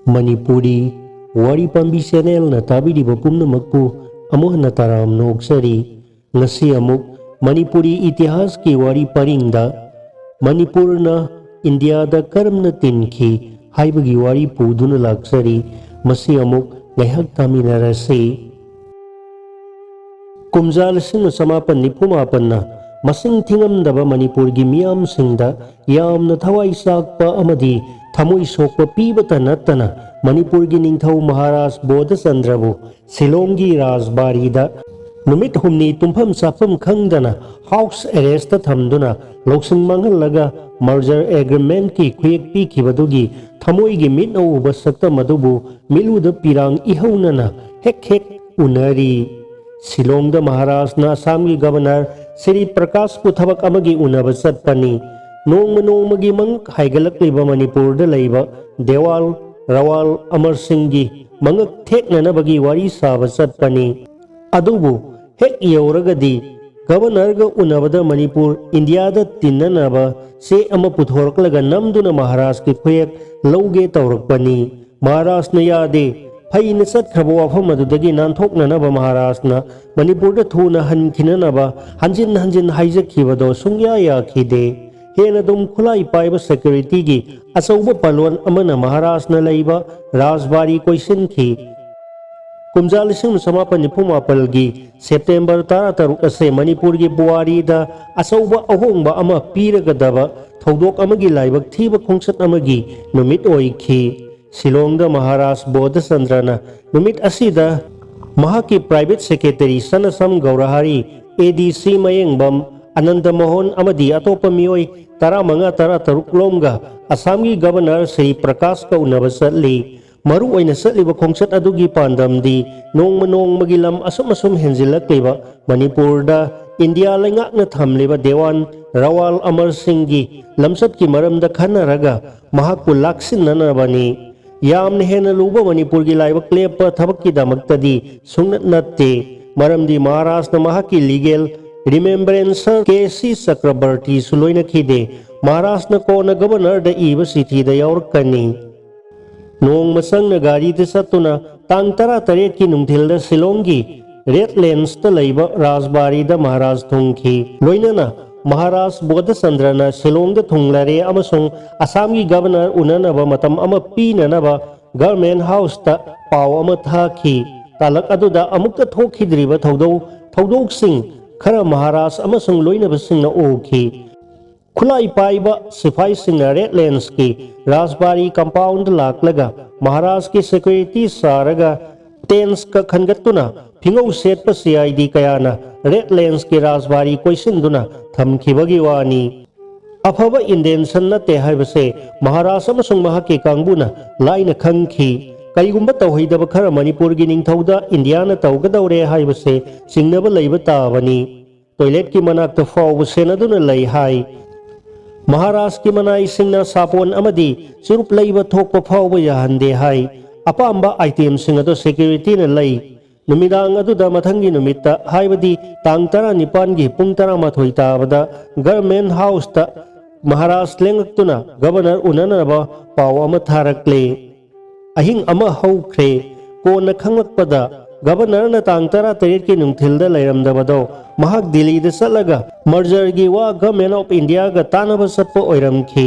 Manipuri Wari Pambi Channel na tabiriba pumnamakpu amuh na taram na oksari ngasi amuk Manipuri itihas ki wari paringda Manipur na India da karam na tinki haibagi wari puduna laksari masi amuk ngayhag taminarasi kumjal sing samapan ni pumapan na masing thingamdaba Manipur gi miyam singda yamna thawai sakpa amadi thamoi sokpa pibata natana Manipur gi ningthau Maharaj Bodha Chandrabu Shillong gi Rajbari da numit humni tumpham sapam khangdana house arrest ta thamduna loksing manghalaga merger agreement ki khuyek pi khibadugi thamoi gi mit no basakta madubu miluda pirang ihaunana hek unari Shillong da Maharaj na Assam gi governor Sri Prakash pu thabak amagi unaba chatpani nongmagi mang haigalak liba Manipur da laiba Dewal Rawal Amar Singh gi mangak theknana bagi wari saba chatpani adubu hek yauragadi governor ga unabada Manipur India da tinnanaba se ama puthorklaga namduna Maharaj ki khuyek lauge tawrakpani Maharaj na yade Hain sat khabo afam adudagi nanthoknanaba Maharaj na Manipur da thuna hankhinanaba hanjin haijakhibado sungya yakhide hena dum khulai paiba security gi achauba palwan amana Maharaj na laiba Rajbari question ki kumjal sing samapan ni pumapal gi September 13 ase Manipur gi Buari da achauba ahongba ama piragadaba thodok amagi laibak thiba khongsat amagi numit oikhi Shillong da Maharaj Bodha Chandrana numit asida mahaki private secretary Sanasam Gaurahari ADC Mayengbam Ananda Mohan amadi atopa miyoy tara taruk lomga Assam gi governor Sri Prakash ka unaba satli maru oina satliba khongsat adugi pandamdi nong magilam asum henjilak liba Manipur da India lengak na thamliba Dewan Rawal Amar Singh gi lamsat ki maramda khanaraga mahakku laksin nanabani yamne hena luba Manipur gi laibak lepa thabak ki damaktadi sungnat natte maramdi Maharaj na mahaki legal remembrance KC Chakrabarti suloina khide Maharaj na ko na governor da iba sithi da yaurkani nong masang na gari de satuna tang tara taret ki nungthil da Shillong gi Red Lanes ta laiba Rajbari da Maharaj thungki loinana Maharaj Bodha Chandrana Shillong da thunglare amasung Assam gi governor unanaba matam ama pinanaba government house ta paw ama thaki talak aduda amukta thokhidriba thodok sing khara Maharaj amasung loinaba singna okhi khulai paiba sifai singna Red Lanes ki Rajbari compound laklaga Maharaj ki security saraga tents ka khangatuna phingau set pa CID kayana Red Lanes ki Rajbari question-duna thamkhibagi wani afaba intention na te haibase Maharaj amasung mahaki kangbuna laina khangki kaigumba tawhidaba khara Manipur gi ningthauda India na tawgadaure haibase singnaba leiba tabani toilet ki manakta fawba senaduna lei hai Maharaj ki manai singna sapon amadi surup leiba thokpa fawba yahande hai apamba item singado security na lei numidang aduda mathangi numitta haibadi tang 19 gi pung 12 tabada government house ta Maharaj lengaktuna governor unanaba paw ama tharakle ahing ama haukhre kona khanglakpada governor na tang 13 ki nungthilda leiramdabado mahak Delhi da salaga merger gi wa government of India ga tanaba satpa oiramkhi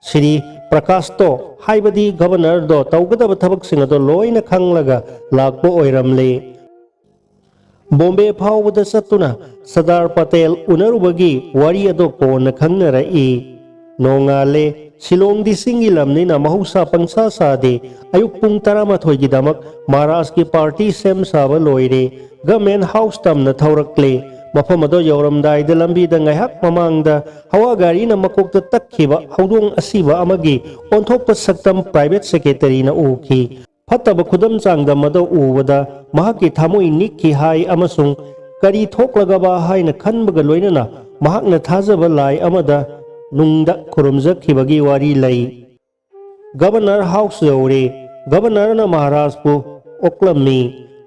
Sri Prakash to haibadi governor do tawgadaba thabak singado loina khanglaga lakpo oiramle Bombay phawbada satuna Sardar Patel unarubagi wari ado kona khangnarai nongale Shillong di singilamni na mahusa pangsa sade ayuk pung 13 gi damak Maharaj ki party sem saba loire government house tam na thaurakle mafam ado yauramdai da lambi da ngaihak mamangda hawa gari na makokta takhiba haudong asiba amagi onthokpa saktam private secretary na ukhi fataba khudam changda mado ubada mahaki thamoi nikki hai amasung kari thoklagaba haina khanbaga loinana mahakna thajaba lai amada nungda khurumjakhibagi wari lai governor house yaure governor na Maharaj pu oklamni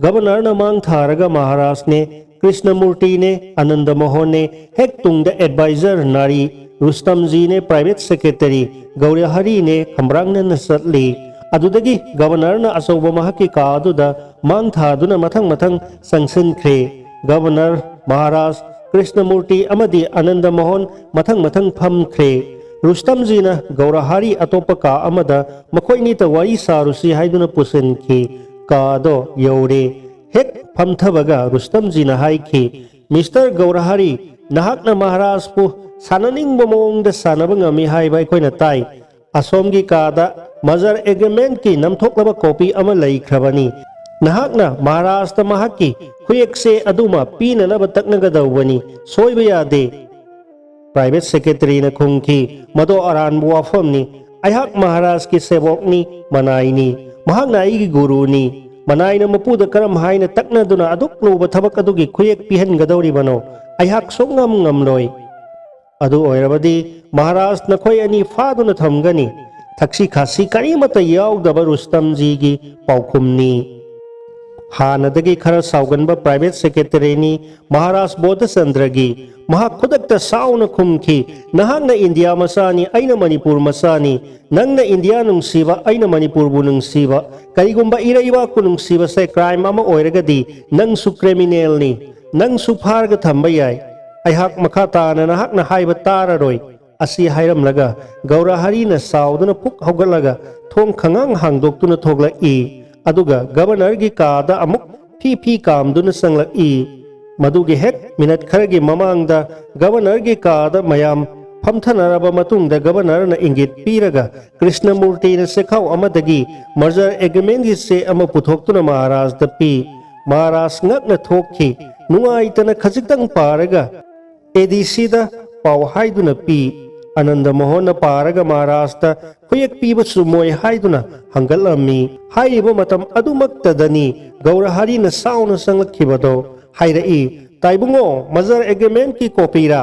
governor na mang tharaga Maharaj ne Krishnamurti ne Ananda Mohan ne hek tungda advisor nari Rustam ji ne private secretary Gaurahari ne khambrangna na satli अदुदगी governor ना अचौब महकी का अदुदा मांग थादुना मथंग मथंग संगसिनख्रे गवर्नर महाराज कृष्णमूर्ति अमदी आनंद मोहन मथंग मथंग फमख्रे रुस्तम जी ना गौरहारी अतोप का अमदा मखोइनी त वारी सारुसी हाइदुना पुसिनखी कादो यौरे हेक फमथबगा रुस्तम जी ना हाइखी mister Gaurhari नहाकना Maharaj Pu साननिंग मोंग the सानब ngami हाइबा अखोइना ताई असोमगी कादा मजर एग्रीमेंट की नमथोकलबा कॉपी अमा लैख्रबनी नहाकना महाराष्ट्र महाकी खुयेक्से अदुमा पीननब तकनगदौबनी सोइबा यादे प्राइवेट सेक्रेटरी न खुंखी मदो अरानबु वाफमनी अयहाक महाराज की सेवकनी मनाइनी महाकना आइगी गुरुनी मनाइना मपुद करम हाइना तकनदुना अदुक लुबा थबक अदुगी खुयेक पिहनगदौरिबनो अयहाक सोंगम ngamloi अदु ओइरबदी महाराज नखोय अनि फादुना थमगनी थक्सी खासी करीमत याउदब रुस्तम जी की पाउखुमनी हानदगी खर साउगनब प्राइवेट सेक्रेटरीनी महाराज बोधचंद्रगी महा खुदक्ता साउन खुमखी नहांगना इंडिया मसानी अइना मणिपुर मसानी नंगना इंडिया नुंगसीबा अइना मणिपुर बु नुंगसीबा करिगुंबा इरैबा कु नुंगसीबा से क्राइम अमा ओइरगदी नंगसु क्रिमिनलनी नंगसु फारग थंबा याय अयहाक मखा ताना नहाकना हाइबा तारारोय असी हाइरमलगा गौरहारी न साउदना पुक हौगलगा थोंग खंगांग हांगदोक्तुना थोगलई अदुगा गवर्नर की कादा अमुक फी कामदुना संगलई मदुगी हेक मिनट खरगी ममांगदा गवर्नर की कादा मयाम फमथनरबा मतुंगदा गवर्नर न इंगित पीरगा कृष्णमूर्ति न सेखाव अमदगी मर्जर एग्रीमेंट की से अमा पुथोक्तुना महाराज द पी Maharaj ngakna thokhi nuaitana khajitang paraga ADC da paw haiduna pi Anand Mohan पारगा Maharashtra खुयक पीब सुमोय हाइदुना हंगलमी हाइब मतम अदुमक्तदनी गौरहारी न साउन संगखिबदो हाइरई ताइबुंगो मजर एग्रीमेंट की कॉपीरा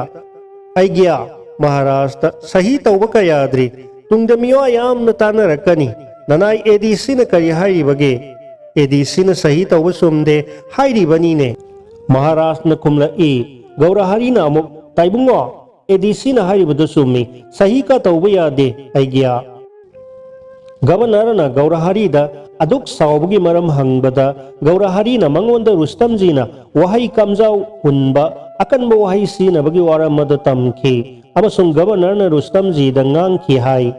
आइगिया महाराष्ट्र सही तौब कयाद्री तुंगदमियो याम न तानरकनी ननाई एडीसी न करि हाइबगे एडीसी न सही तौब सुमदे हाइरिबनीने महाराष्ट्र न खुमलई गौरहारी न अमुक ताइबुंगो एडीसी न हाइरिबदो सुमी सही का तौब यादे आइगिया गवर्नर न गौरहारी दा अदुक साउबगी मरम हंगबदा गौरहारी न मंगोंद रुस्तम जी न वहाई कमजाउ हुनबा अकनब वहाई सीनबगी वारमद तमखी अमसुंग गवर्नर न रुस्तम जी दा ngang हाई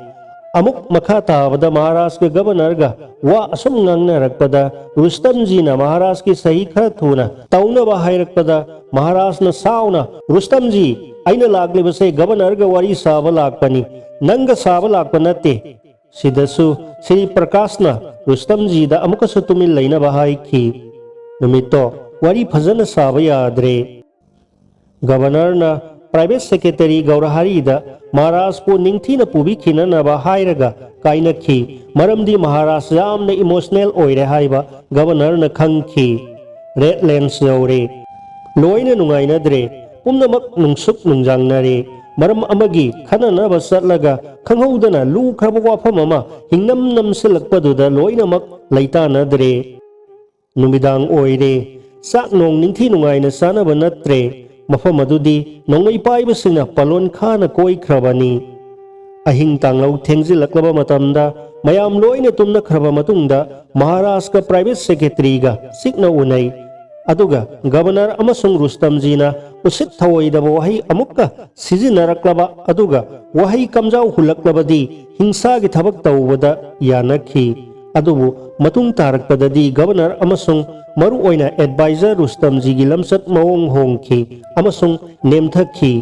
अमुक मखा ताबदा महाराज के गवर्नर गा वा असुम ngangnarакпада रुस्तम जी न महाराज की सही खर थुना तौनबा हाइरकपदा महाराज न साउना रुस्तम जी अइना लागलिबसे गवर्नर गा वारी साबा लाकपनी नंग साबा लाकप नते सिदसु श्री प्रकाश न रुस्तम जी दा अमुकसु तुमिल लैनबा हाइखी नुमितो वारी फजन साबा याद्रे गवर्नर न प्राइवेट सेक्रेटरी गौरहारी दा महाराज को निंगथीना पुबिखिननबा हाइरगा काइनखी मरमदी महाराज यामना इमोशनल ओइरे हाइबा गवर्नर न खंखी रेड लैंड्स यौरे लोइना नुंगाइनद्रे पुमनमक नुंगसुक नुंजांगनरे मरम अमगी खननबा चटलगा खंगहौदना लुख्रबा वाफम अमा हिंगनम नमसिलकपदुदा लोइनमक लैतानद्रे नुमिदांग ओइरे चाक नोंग निंगथी नुंगाइना चानबा नत्रे मफम अदुदी नोंगै पाइबसिना पलोन खाना कोइख्रबनी अहिंग तांगलौ थेंजिलक्लबा मतमदा मयाम लोइना तुमनख्रबा मतुंगदा महाराज का प्राइवेट सेक्रेटरी गा सिकना उनै अदुगा गवर्नर अमसुंग रुस्तम जीना उसित थवोइदबा वहाई अमुक्का सिजिनरक्लबा अदुगा वहाई कमजाउ हुलक्लबदी हिंसा की थबक तौबदा यानखी अदुबु मतुंग तारकपददी गवर्नर अमसुंग मरु ओइना एडवाइजर रुस्तम जी की लमसत मवोंग होंखी अमसुंग नेमथखी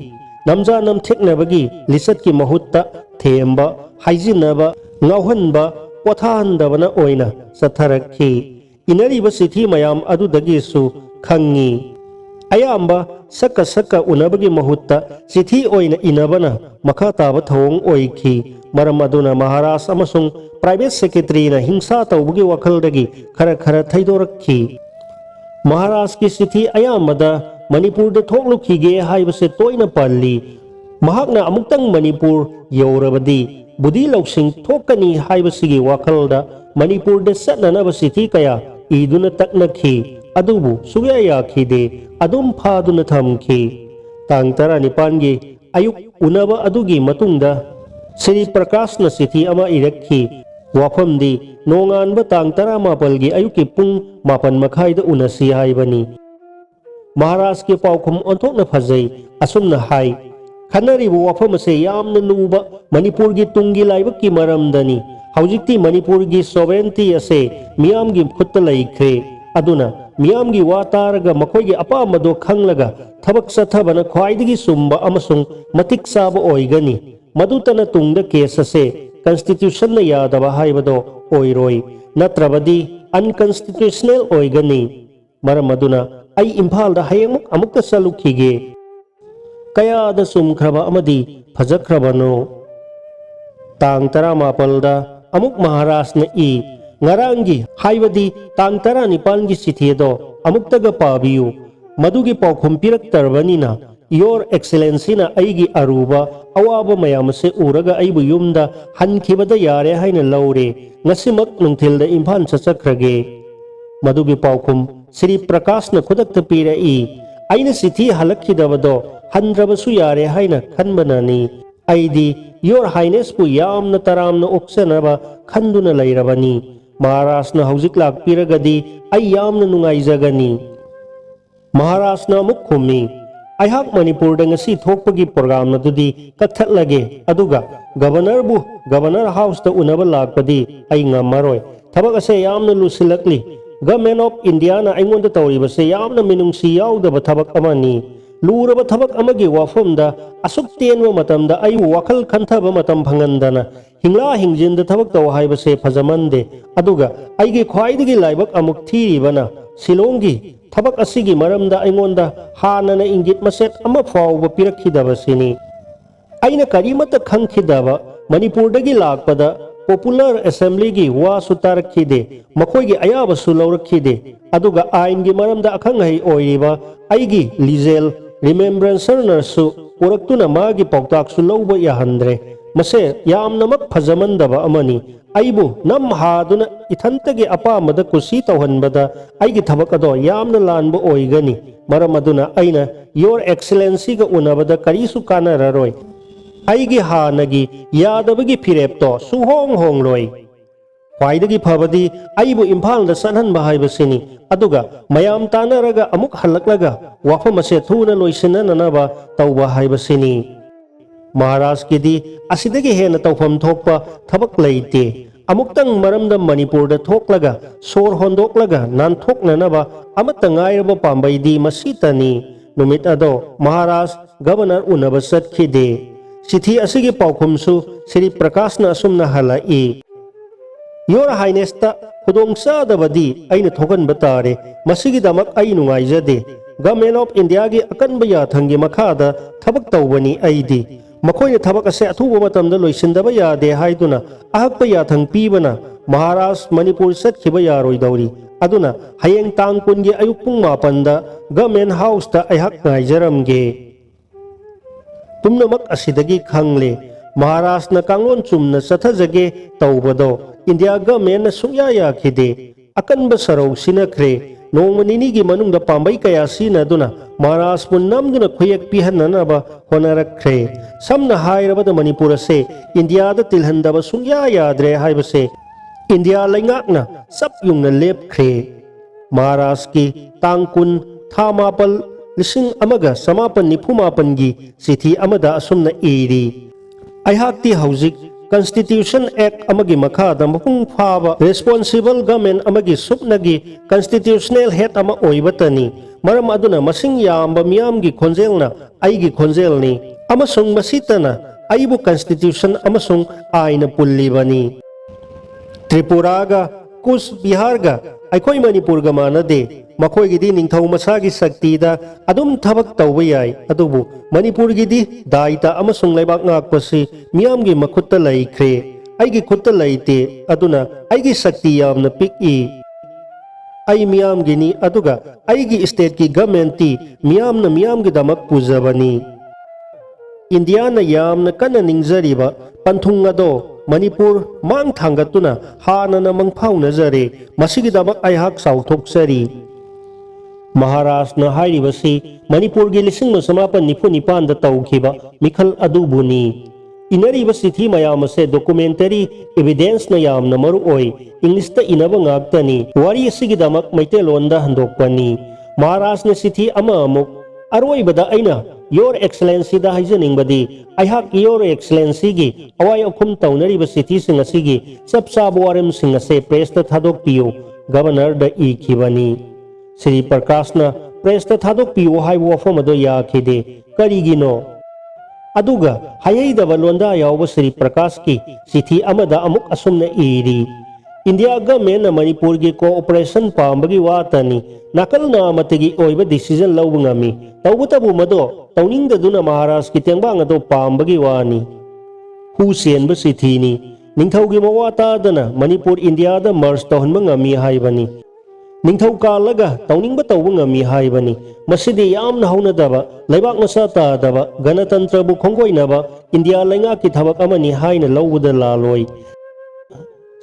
नमजा नमथेक्नबगी लिसत की महुत्ता थेमबा हाइजिनबा ngauhanba pothandabana oina satharakhi inariba sithi mayam adudagisu khangi ayamba saka unabagi mahutta sithi oina inabana makha taba thong oikhi maram aduna maharaj amasung private secretary na hingsa tawbugi wakaldagi khara thaidorakhi maharaj ki sithi ayamada manipur da thoklukhi haibase toina palli mahakna amuktang manipur yorabadi बुद्धि लौसिंग थोकनी हाइबसिगी वाखलदा मणिपुर दे सटननबा सिथि कया इदुना तकनखी अदुबु सुया याखिदे अदुम फादुना थमखी तांग 19 गी अयुक उनबा अदुगी मतुंगदा श्री प्रकाश न सिथि अमा इरखी ꯋꯥꯐꯝꯗꯤ ꯅꯣꯡꯉꯥꯟꯕ ꯇꯥꯡ 19ꯒꯤ ꯑꯌꯨꯛꯀꯤ ꯄꯨꯡ 7:30ꯗ ꯎꯅꯁꯤ ꯍꯥꯏꯕꯅꯤ꯫ ꯃꯍꯥꯔꯥꯖꯀꯤ ꯄꯥꯎꯈꯨꯝ ꯑꯣꯟꯊꯣꯛꯅ ꯐꯖꯩ꯫ ꯑꯁꯨꯝꯅ ꯍꯥꯏ, ꯈꯟꯅꯔꯤꯕ ꯋꯥꯐꯝ ꯑꯁꯤ ꯌꯥꯝꯅ ꯂꯨꯕ ꯃꯅꯤꯄꯨꯔꯒꯤ ꯇꯨꯡꯒꯤ ꯂꯥꯏꯕꯛꯀꯤ ꯃꯔꯝꯗꯅꯤ꯫ ꯍꯧꯖꯤꯛꯇꯤ ꯃꯅꯤꯄꯨꯔꯒꯤ ꯁꯣꯚꯔꯦꯟꯇꯤ ꯑꯁꯤ ꯃꯤꯌꯥꯝꯒꯤ ꯈꯨꯠꯇ ꯂꯩꯈ꯭ꯔꯦ꯫ ꯑꯗꯨꯅ ꯃꯤꯌꯥꯝꯒꯤ ꯋꯥ ꯇꯥꯔꯒ ꯃꯈꯣꯏꯒꯤ ꯑꯄꯥꯝꯕꯗꯣ ꯈꯪꯂꯒ ꯊꯕꯛ ꯆꯠꯊꯕꯅ ꯈ꯭ꯋꯥꯏꯗꯒꯤ ꯆꯨꯝꯕ ꯑꯃꯁꯨꯡ ꯃꯇꯤꯛ ꯆꯥꯕ ꯑꯣꯏꯒꯅꯤ꯫ ꯃꯗꯨꯇꯅ ꯇꯨꯡꯗ ꯀꯦꯁ ꯑꯁꯤ ꯀꯟꯁꯇꯤꯇ꯭ꯌꯨꯁꯟꯅ ꯌꯥꯗꯕ ꯍꯥꯏꯕꯗꯣ ꯑꯣꯏꯔꯣꯏ, ꯅꯠꯇ꯭ꯔꯕꯗꯤ ꯑꯟꯀꯟꯁꯇꯤꯇ꯭ꯌꯨꯁꯅꯦꯜ ꯑꯣꯏꯒꯅꯤ꯫ ꯃꯔꯝ ꯑꯗꯨꯅ ꯑꯩ ꯏꯝꯐꯥꯜꯗ ꯍꯌꯦꯡꯃꯨꯛ ꯑꯃꯨꯛꯇ ꯆꯠꯂꯨꯈꯤꯒꯦ꯫ ꯀꯌꯥꯗ ꯆꯨꯝꯈ꯭ꯔꯕ ꯑꯃꯗꯤ ꯐꯖꯈ꯭ꯔꯕꯅꯣ! ꯇꯥꯡ 19ꯗ ꯑꯃꯨꯛ ꯃꯍꯥꯔꯥꯖꯅ ꯏ, ꯉꯔꯥꯡꯒꯤ ꯍꯥꯏꯕꯗꯤ ꯇꯥꯡ 19ꯒꯤ ꯆꯤꯊꯤ ꯑꯗꯣ ꯑꯃꯨꯛꯇꯒ ꯄꯥꯕꯤꯌꯨ꯫ ꯃꯗꯨꯒꯤ ꯄꯥꯎꯈꯨꯝ ꯄꯤꯔꯛꯇ꯭ꯔꯕꯅꯤꯅ ꯌꯣꯔ ꯑꯦꯛꯁꯦꯂꯦꯟꯁꯤꯅ ꯑꯩꯒꯤ ꯑꯔꯨꯕ ꯑꯋꯥꯕ ꯃꯌꯥꯝ ꯑꯁꯤ ꯎꯔꯒ ꯑꯩꯕꯨ ꯌꯨꯝꯗ ꯍꯟꯈꯤꯕꯗ ꯌꯥꯔꯦ ꯍꯥꯏꯅ ꯂꯧꯔꯦ꯫ ꯉꯁꯤꯃꯛ ꯅꯨꯡꯊꯤꯜꯗ ꯏꯝꯐꯥꯜ ꯆꯠꯆꯈ꯭ꯔꯒꯦ꯫ ꯃꯗꯨꯒꯤ ꯄꯥꯎꯈꯨꯝ ꯁ꯭ꯔꯤ ꯄ꯭ꯔꯀꯥꯁꯅ ꯈꯨꯗꯛꯇ ꯄꯤꯔꯛꯏ, ꯑꯩꯅ ꯆꯤꯊꯤ ꯍꯜꯂꯛꯈꯤꯗꯕꯗꯣ ꯍꯟꯗ꯭ꯔꯕꯁꯨ ꯌꯥꯔꯦ ꯍꯥꯏꯅ ꯈꯟꯕꯅꯅꯤ꯫ ꯑꯩꯗꯤ ꯌꯣꯔ ꯍꯥꯏꯅꯦꯁꯄꯨ ꯌꯥꯝꯅ ꯇꯔꯥꯝꯅ ꯑꯣꯛꯆꯅꯕ ꯈꯟꯗꯨꯅ ꯂꯩꯔꯕꯅꯤ꯫ ꯃꯍꯥꯔꯥꯖꯅ ꯍꯧꯖꯤꯛ ꯂꯥꯛꯄꯤꯔꯒꯗꯤ ꯑꯩ ꯌꯥꯝꯅ ꯅꯨꯡꯉꯥꯏꯖꯒꯅꯤ꯫ ꯃꯍꯥꯔꯥꯖꯅ ꯑꯃꯨꯛ ꯈꯨꯝꯃꯤ, ꯑꯩꯍꯥꯛ ꯃꯅꯤꯄꯨꯔꯗ ꯉꯁꯤ ꯊꯣꯛꯄꯒꯤ ꯄ꯭ꯔꯣꯒ꯭ꯔꯥꯝ ꯑꯗꯨꯗꯤ ꯀꯛꯊꯠꯂꯒꯦ, ꯑꯗꯨꯒ ꯒꯕꯔꯅꯔꯕꯨ ꯒꯕꯔꯅꯔ ꯍꯥꯎꯁꯇ ꯎꯅꯕ ꯂꯥꯛꯄꯗꯤ ꯑꯩ ꯉꯝꯃꯔꯣꯏ꯫ ꯊꯕꯛ ꯑꯁꯦ ꯌꯥꯝꯅ ꯂꯨꯁꯤꯜꯂꯛꯂꯤ꯫ ꯒꯚꯔꯟꯃꯦꯟꯠ ꯑꯣꯐ ꯏꯟꯗꯤꯌꯥꯅ ꯑꯩꯉꯣꯟꯗ ꯇꯧꯔꯤꯕꯁꯦ ꯌꯥꯝꯅ ꯃꯤꯅꯨꯡꯁꯤ ꯌꯥꯎꯗꯕ ꯊꯕꯛ ꯑꯃꯅꯤ꯫ ꯂꯨꯔꯕ ꯊꯕꯛ ꯑꯃꯒꯤ ꯋꯥꯐꯝꯗ ꯑꯁꯨꯛ ꯇꯦꯟꯕ ꯃꯇꯝꯗ ꯑꯩꯕꯨ ꯋꯥꯈꯜ ꯈꯟꯊꯕ ꯃꯇꯝ ꯐꯪꯍꯟꯗꯅ ꯍꯤꯡꯂꯥ ꯍꯤꯡꯖꯤꯟꯗ ꯊꯕꯛ ꯇꯧ ꯍꯥꯏꯕꯁꯦ ꯐꯖꯃꯟꯗꯦ꯫ ꯑꯗꯨꯒ ꯑꯩꯒꯤ ꯈ꯭ꯋꯥꯏꯗꯒꯤ ꯂꯥꯏꯕꯛ ꯑꯃꯨꯛ ꯊꯤꯔꯤꯕꯅ ꯁꯤꯂꯣꯡꯒꯤ ꯊꯕꯛ ꯑꯁꯤꯒꯤ ꯃꯔꯝꯗ ꯑꯩꯉꯣꯟꯗ ꯍꯥꯟꯅꯅ ꯏꯪꯒꯤꯠ ꯃꯆꯦꯠ ꯑꯃ ꯐꯥꯎꯕ ꯄꯤꯔꯛꯈꯤꯗꯕꯁꯤꯅꯤ꯫ ꯑꯩꯅ ꯀꯔꯤꯃꯠꯇ ꯈꯪꯈꯤꯗꯕ ꯃꯅꯤꯄꯨꯔꯗꯒꯤ ꯂꯥꯛꯄꯗ ꯄꯣꯄꯨꯂꯔ ꯑꯦꯁꯦꯝꯕ꯭ꯂꯤꯒꯤ ꯋꯥꯁꯨ ꯇꯥꯔꯛꯈꯤꯗꯦ, ꯃꯈꯣꯏꯒꯤ ꯑꯌꯥꯕꯁꯨ ꯂꯧꯔꯛꯈꯤꯗꯦ꯫ ꯑꯗꯨꯒ ꯑꯥꯏꯟꯒꯤ ꯃꯔꯝꯗ ꯑꯈꯪ ꯑꯍꯩ ꯑꯣꯏꯔꯤꯕ ꯑꯩꯒꯤ ꯂꯤꯖꯦꯜ ꯔꯤꯃꯦꯝꯕ꯭ꯔꯦꯟꯁꯔꯅꯁꯨ ꯄꯨꯔꯛꯇꯨꯅ ꯃꯥꯒꯤ ꯄꯥꯎꯇꯥꯛꯁꯨ ꯂꯧꯕ ꯌꯥꯍꯟꯗ꯭ꯔꯦ꯫ ꯃꯁꯦ ꯌꯥꯝꯅꯃꯛ ꯐꯖꯃꯟꯗꯕ ꯑꯃꯅꯤ꯫ ꯑꯩꯕꯨ ꯅꯝ ꯍꯥꯗꯨꯅ ꯏꯊꯟꯇꯒꯤ ꯑꯄꯥꯝꯕꯗ ꯀꯨꯁꯤ ꯇꯧꯍꯟꯕꯗ ꯑꯩꯒꯤ ꯊꯕꯛ ꯑꯗꯣ ꯌꯥꯝꯅ ꯂꯥꯟꯕ ꯑꯣꯏꯒꯅꯤ꯫ ꯃꯔꯝ ꯑꯗꯨꯅ ꯑꯩꯅ ꯌꯣꯔ ꯑꯦꯛꯁꯦꯂꯦꯟꯁꯤꯒ ꯎꯅꯕꯗ ꯀꯔꯤꯁꯨ ꯀꯥꯟꯅꯔꯔꯣꯏ꯫ ꯑꯩꯒꯤ ꯍꯥꯟꯅꯒꯤ ꯌꯥꯗꯕꯒꯤ ꯐꯤꯔꯦꯞꯇꯣ ꯁꯨꯍꯣꯡ ꯍꯣꯡꯂꯣꯏ꯫ ꯈ꯭ꯋꯥꯏꯗꯒꯤ ꯐꯕꯗꯤ ꯑꯩꯕꯨ ꯏꯝꯐꯥꯜꯗ ꯆꯠꯍꯟꯕ ꯍꯥꯏꯕꯁꯤꯅꯤ, ꯑꯗꯨꯒ ꯃꯌꯥꯝ ꯇꯥꯟꯅꯔꯒ ꯑꯃꯨꯛ ꯍꯜꯂꯛꯂꯒ ꯋꯥꯐꯝ ꯑꯁꯦ ꯊꯨꯅ ꯂꯣꯏꯁꯤꯟꯅꯅꯕ ꯇꯧꯕ ꯍꯥꯏꯕꯁꯤꯅꯤ꯫ ꯃꯍꯥꯔꯥꯖꯀꯤꯗꯤ ꯑꯁꯤꯗꯒꯤ ꯍꯦꯟꯅ ꯇꯧꯐꯝ ꯊꯣꯛꯄ ꯊꯕꯛ ꯂꯩꯇꯦ꯫ ꯑꯃꯨꯛꯇꯪ ꯃꯔꯝꯗ ꯃꯅꯤꯄꯨꯔꯗ ꯊꯣꯛꯂꯒ ꯁꯣꯔ ꯍꯣꯟꯗꯣꯛꯂꯒ ꯅꯥꯟꯊꯣꯛꯅꯅꯕ ꯑꯃꯠꯇ ꯉꯥꯏꯔꯕ ꯄꯥꯝꯕꯩꯗꯤ ꯃꯁꯤꯇꯅꯤ꯫ ꯅꯨꯃꯤꯠ ꯑꯗꯣ ꯃꯍꯥꯔꯥꯖ ꯒꯚꯔꯅꯔ ꯎꯅꯕ ꯆꯠꯈꯤꯗꯦ꯫ ꯆꯤꯊꯤ ꯑꯁꯤꯒꯤ ꯄꯥꯎꯈꯨꯝꯁꯨ ꯁ꯭ꯔꯤ ꯄ꯭ꯔꯀꯥꯁꯅ ꯑꯁꯨꯝꯅ ꯍꯜꯂꯛꯏ, ꯌꯣꯔ ꯍꯥꯏꯅꯦꯁꯇ ꯈꯨꯗꯣꯡꯆꯥꯗꯕꯗꯤ ꯑꯩꯅ ꯊꯣꯛꯍꯟꯕ ꯇꯥꯔꯦ꯫ ꯃꯁꯤꯒꯤꯗꯃꯛ ꯑꯩ ꯅꯨꯡꯉꯥꯏꯖꯗꯦ꯫ ꯒꯚꯔꯟꯃꯦꯟꯠ ꯑꯣꯐ ꯏꯟꯗꯤꯌꯥꯒꯤ ꯑꯀꯟꯕ ꯌꯥꯊꯪꯒꯤ ꯃꯈꯥꯗ ꯊꯕꯛ ꯇꯧꯕꯅꯤ ꯑꯩꯗꯤ꯫ ꯃꯈꯣꯏꯅ ꯊꯕꯛ ꯑꯁꯦ ꯑꯊꯨꯕ ꯃꯇꯝꯗ ꯂꯣꯏꯁꯤꯟꯗꯕ ꯌꯥꯗꯦ ꯍꯥꯏꯗꯨꯅ ꯑꯍꯛꯄ ꯌꯥꯊꯪ ꯄꯤꯕꯅ ꯃꯍꯥꯔꯥꯖ ꯃꯅꯤꯄꯨꯔ ꯆꯠꯈꯤꯕ ꯌꯥꯔꯣꯏꯗꯧꯔꯤ꯫ ꯑꯗꯨꯅ ꯍꯌꯦꯡ ꯇꯥꯡ 10ꯒꯤ ꯑꯌꯨꯛ ꯄꯨꯡ 7ꯗ ꯒꯚꯔꯟꯃꯦꯟꯠ ꯍꯥꯎꯁꯇ ꯑꯩꯍꯥꯛ ꯉꯥꯏꯖꯔꯝꯒꯦ꯫ ꯄꯨꯝꯅꯃꯛ ꯑꯁꯤꯗꯒꯤ ꯈꯪꯂꯦ, ꯃꯍꯥꯔꯥꯖꯅ ꯀꯥꯡꯂꯣꯟ ꯆꯨꯝꯅ ꯆꯠꯊꯖꯒꯦ ꯇꯧꯕꯗꯣ ꯏꯟꯗꯤꯌꯥ ꯒꯚꯔꯟꯃꯦꯟꯠꯅ ꯁꯨꯡꯌꯥ ꯌꯥꯈꯤꯗꯦ꯫ ꯑꯀꯟꯕ ꯁꯔꯧ ꯁꯤꯟꯅꯈ꯭ꯔꯦ꯫ ꯅꯣꯡꯃ ꯅꯤꯅꯤꯒꯤ ꯃꯅꯨꯡꯗ ꯄꯥꯝꯕꯩ ꯀꯌా ꯁꯤꯖꯤꯟꯅꯗꯨꯅ ꯃꯍꯥꯔꯥꯖꯄꯨ ꯅꯝꯗꯨꯅ ꯈꯨꯌꯦꯛ ꯄꯤꯍꯟꯅꯅꯕ ꯍꯣꯠꯅꯔꯛꯈ꯭रे꯫ ꯁꯝꯅ ꯍꯥꯏꯔꯕꯗ ꯃꯅꯤꯄꯨꯔ ꯑꯁꯦ ꯏꯟꯗꯤꯌꯥꯗ ꯇꯤꯜꯍꯟꯗꯕ ꯁꯨꯡꯌꯥ ꯌꯥꯗ꯭ꯔꯦ ꯍꯥꯏꯕꯁꯦ ꯏꯟꯗꯤꯌꯥ ꯂꯩꯉꯥꯛꯅ ꯆꯞ ꯌꯨꯡꯅ ꯂꯦꯞꯈ꯭रे꯫ ꯃꯍꯥꯔꯥꯖꯀꯤ ꯇꯥꯡ 10 ꯊꯥ 9 1998ꯒꯤ ꯆꯤꯊꯤ ꯑꯃꯗ ꯑꯁꯨꯝꯅ ꯏꯔꯤ, ꯑꯩꯍꯥꯛꯇꯤ ꯍꯧꯖꯤꯛ ꯀꯟꯁꯇꯤꯇ꯭ꯌꯨꯁꯟ ꯑꯦꯛ ꯑꯃꯒꯤ ꯃꯈꯥꯗ ꯃꯄꯨꯡ ꯐꯥꯕ ꯔꯦꯁꯄꯣꯟꯁꯤꯕꯜ ꯒꯚꯔꯟꯃꯦꯟꯠ ꯑꯃꯒꯤ ꯁꯨꯞꯅꯒꯤ ꯀꯟꯁꯇꯤꯇ꯭ꯌꯨꯁꯅꯦꯜ ꯍꯦꯗ ꯑꯃ ꯑꯣꯏꯕꯇꯅꯤ꯫ ꯃꯔꯝ ꯑꯗꯨꯅ ꯃꯁꯤꯡ ꯌꯥꯝꯕ ꯃꯤꯌꯥꯝꯒꯤ ꯈꯣꯟꯖꯦꯜꯅ ꯑꯩꯒꯤ ꯈꯣꯟꯖꯦꯜꯅꯤ, ꯑꯃꯁꯨꯡ ꯃꯁꯤꯇꯅ ꯑꯩꯕꯨ ꯀꯟꯁꯇꯤꯇ꯭ꯌꯨꯁꯟ ꯑꯃꯁꯨꯡ ꯑꯥꯏꯟꯅ ꯄꯨꯜꯂꯤꯕꯅꯤ꯫ ꯇ꯭ꯔꯤꯄꯨꯔꯥꯒ ꯀꯨꯆ ꯕꯤꯍꯥꯔꯒ ꯑꯩꯈꯣꯏ ꯃꯅꯤꯄꯨꯔꯒ ꯃꯥꯟꯅꯗꯦ꯫ ꯃꯈꯣꯏꯒꯤꯗꯤ ꯅꯤꯡꯊꯧ ꯃꯁꯥꯒꯤ ꯁꯛꯇꯤꯗ ꯑꯗꯨꯝ ꯊꯕꯛ ꯇꯧꯕ ꯌꯥꯏ, ꯑꯗꯨꯕꯨ ꯃꯅꯤꯄꯨꯔꯒꯤꯗꯤ ꯗꯥꯏꯇ ꯑꯃꯁꯨꯡ ꯂꯩꯕꯥꯛ ꯉꯥꯛꯄꯁꯤ ꯃꯤꯌꯥꯝꯒꯤ ꯃꯈꯨꯠꯇ ꯂꯩꯈ꯭रे꯫ ꯑꯩꯒꯤ ꯈꯨꯠꯇ ꯂꯩꯇꯦ, ꯑꯗꯨꯅ ꯑꯩꯒꯤ ꯁꯛꯇꯤ ꯌꯥꯝꯅ ꯄꯤꯛꯏ꯫ ꯑꯩ ꯃꯤꯌꯥꯝꯒꯤꯅꯤ, ꯑꯗꯨꯒ ꯑꯩꯒꯤ ꯁ꯭ꯇꯦꯠꯀꯤ ꯒꯚꯔꯟꯃꯦꯟꯠꯇꯤ ꯃꯤꯌꯥꯝꯅ ꯃꯤꯌꯥꯝꯒꯤꯗꯃꯛ ꯄꯨꯖꯕꯅꯤ꯫ ꯏꯟꯗꯤꯌꯥꯅ ꯌꯥꯝꯅ ꯀꯟꯅ ꯅꯤꯡꯖꯔꯤꯕ ꯄꯟꯊꯨꯡ ꯑꯗꯣ ꯃꯅꯤꯄꯨꯔ ꯃꯥꯡ ꯊꯥꯡꯒꯠꯇꯨꯅ ꯍꯥꯟꯅꯅ ꯃꯪꯐꯥꯎꯅꯖꯔꯦ꯫ ꯃꯁꯤꯒꯤꯗꯃꯛ ꯑꯩꯍꯥꯛ ꯆꯥꯎꯊꯣꯛꯆꯔꯤ꯫ ꯃꯍꯥꯔꯥꯖꯅ ꯍꯥꯏꯔꯤꯕꯁꯤ ꯃꯅꯤꯄꯨꯔꯒꯤ 1897ꯗ ꯇꯧꯈꯤꯕ ꯃꯤꯈꯜ ꯑꯗꯨꯕꯨꯅꯤ꯫ इनरीब सिथी मयाम से डॉक्यूमेंटरी एविडेंस न यामना मरुओई इंग्लिश ता इनब ngaktani wari asigidamak maitelonda handokpani महाराज ने सिथी अमा अमुक अरोइबदा अइना योर एक्सलेंसी दा हाइजनिंगबदी अहाक योर एक्सलेंसी गी अवाय अखुम तौनरीब सिथी सिंग असिगी सबसाब वारम सिंग असे प्रेस ता थादोकपियो गवर्नर दा इखिबनी श्री प्रकाश ना प्रेस ता थादोकपियो हाइबो वफम अदो याखिदे करिगिनो अदुगा हायैदब लोंदा याव श्री प्रकाश की सिथी अमदा अमुक असुमना इरी इंडिया गवर्नमेंट मणिपुर की कोऑपरेशन पांबगी वातनी नाकल नामतगी ओइब डिसीजन लौबंगामी तौबतबु मदो तौनिंगदुना महाराष्ट्र की तेंबांग अदो पांबगी वानी हुसेनब सिथीनी निंगथौगी मवातादना मणिपुर इंडिया दा मर्ज तौहनबंगामी हाइबनी निंगथौ कालगा तौनिंगब तौबंगामी हाइबनी मसिदी यामना हौनदबा लैबाक मसा तादबा गणतंत्रबु खोंगोइनबा इंडिया लैंगा की थबक अमनी हाइना लौबदा लालोई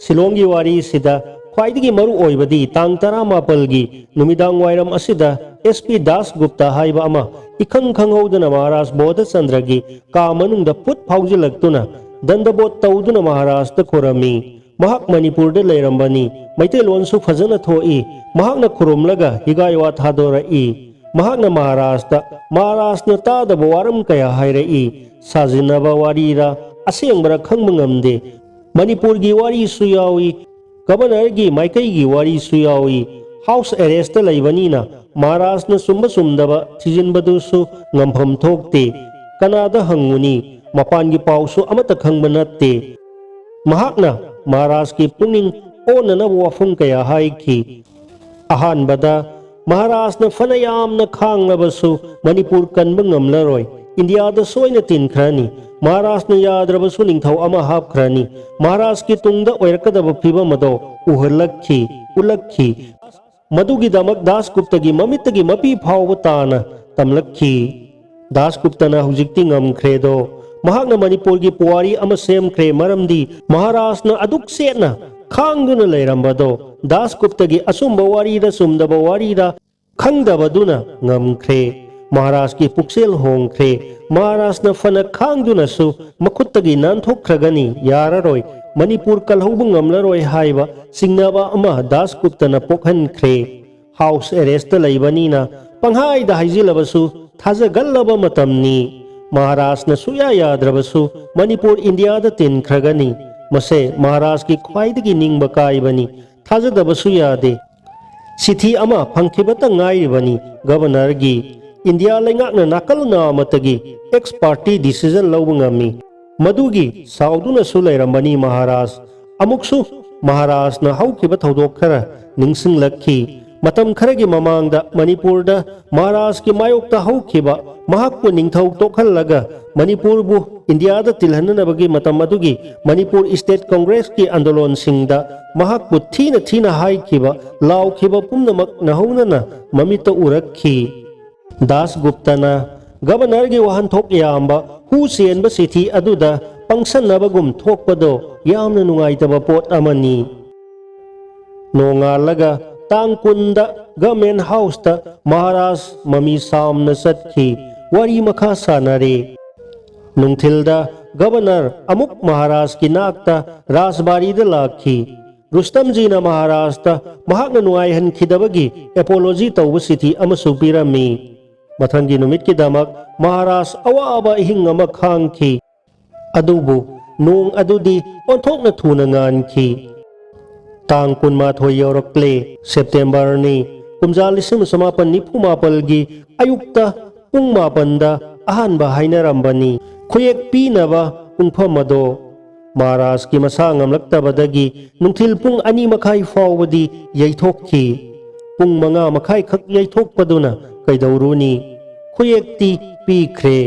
सिलोंगी वारी सिदा ख्वाइदगी मरु ओइबदी तांग 19 गी नुमिदांग वाइरम असिदा एसपी दास गुप्ता हाइबा अमा इखंग खंगौदना महाराज बोध चंद्रगी का मनुंगदा पुत फाउजिलक्तुना दंडबोत तौदुना महाराज खोरमी महाक मणिपुर दे लेरंबनी मैतेलोनसु फजन थोई महाकना खुरुमलगा हिगायवा थादोरई महाकना महाराष्ट्र तादब वारम कया हाइरई साजिनबा वारीरा असेंगबरा खंगमंगमदे मणिपुर की वारी सुयावी गवर्नर की माइकई की वारी सुयावी हाउस अरेस्ट लेबनीना महाराष्ट्र सुंब सुंदब थिजिनबदुसु ngамफम थोकते कनादा हंगुनी मपान की पाउसु अमत खंगब नत्ते महाकना महाराष्ट्र की पुनिंग ओननब वफुम कया हाइखी अहानबदा महाराष्ट्र फनयामना खांगलबसु मणिपुर कनब ngamlaroy इंडिया दा सोइना तिनख्रानी महाराष्ट्र याद्रबसु निंगथौ अमा हापख्रानी महाराष्ट्र की तुंगदा ओइरकदब फिबम अदो उलक्खी मदुगिदमक दासगुप्तगी ममित्तगी मपी फावब ताना तमलक्खी दासगुप्तना हुजिक्ति ngamkhredo महाकना मणिपुर की पुवारी अमा सेमख्रे मरमदी महाराष्ट्र अदुक सेना खांगदुना लेरंबदो दासगुप्तगी असुंब वारीदा सुमदब वारीदा खंगदबदुना ngamkhre महाराष्ट्र की पुक्सेल होंख्रे महाराष्ट्र फन खांगदुनसु मखुत्तगी नानथोख्रगनी याररोय मणिपुर कलहौब ngamlaroy हाइबा सिंगनाबा अमा दासगुप्तना पोखनख्रे हाउस अरेस्ट लेबनीना पंहाइदा हाइजिलबसु थाजगल्लब मतमनी महाराष्ट्र सुया याद्रबसु मणिपुर इंडिया दा तिनख्रगनी मसे महाराष्ट्र की ख्वाइदगी निंगब काइबनी थाजदबसु यादे सिथी अमा फंखिबत ngairibani गवर्नर की इंडिया लेंगाकना नाकल नामतगी एक्स पार्टी डिसीजन लौबंगामी मदुगी साउदुनसु लेरंबनी महाराष्ट्र अमुकसु महाराष्ट्र हौखिब थौदोक खरा निंगसिंगलक्खी मतम खरगी ममांगदा मणिपुरदा महाराष्ट्र की मायोक्ता हौखिब महाकपु निंगथौ तोखलगा मणिपुरबु इंडियादा तिलहननबगी मतम अदुगी मणिपुर स्टेट कांग्रेस की आंदोलन सिंगदा महाकपु थीना हाइखिब लाउखिब पुमनमक नहौनना ममित उरक्खी दासगुप्तना गवर्नर की वहनथोक यामबा हुसेनब सिथी अदुदा पंगसनबगुम थोकपदो यामना नुंगाइतब पोट अमनी नोंगालगा तांग 10 गवर्नमेंट हाउस ता महाराज ममी सामना चटखी वारी मखा सानरे नुंगथिलदा गवर्नर अमुक महाराज की नाकता राजबारीदा लाखी रुस्तम जीना महाराष्ट्र महाकना नुंगाइहनखिदबगी एपोलॉजी तौब सिथी अमसु पिरमी मथंगी नुमित की दमक महाराष्ट्र अवाबा इहिंग अमा खांगखी अदुबु नोंग अदुदी ओंथोकना थुना nganखी तांग 18 यौरक्ले सेप्टेम्बर नि कुमजा 1994 गी अयुक्ता पुंग 9 अहानबा हाइनरंबनी खुयेक पीनबा पुंगफम अदो महाराष्ट्र की मसा ngamlaktabadagi नुंथिल पुंग 2 मखाई फावबदी यैथोकखी पुंग 5 मखाई खक यैथोकपदुना कैदौरुनी खुयेक्ति पीख्रे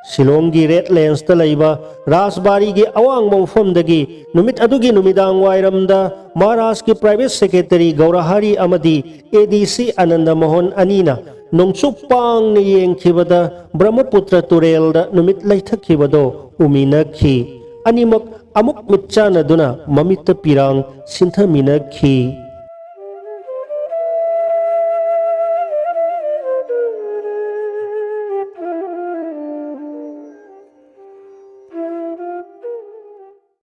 शिलोंगी रेड लेंस तलैबा राजबारी की अवांग मौफमदगी नुमित अदुगी नुमिदांग वाइरमदा महाराष्ट्र की private secretary Gaurhari अमदी ADC Anand Mohan अनीना नोंगचुपांग ने येंखिबदा ब्रह्मपुत्र तुरेलदा नुमित लैथखिबदो उमिनखी अनिमक अमुक मिच्चानदुना ममित पिरांग सिंथमिनखी।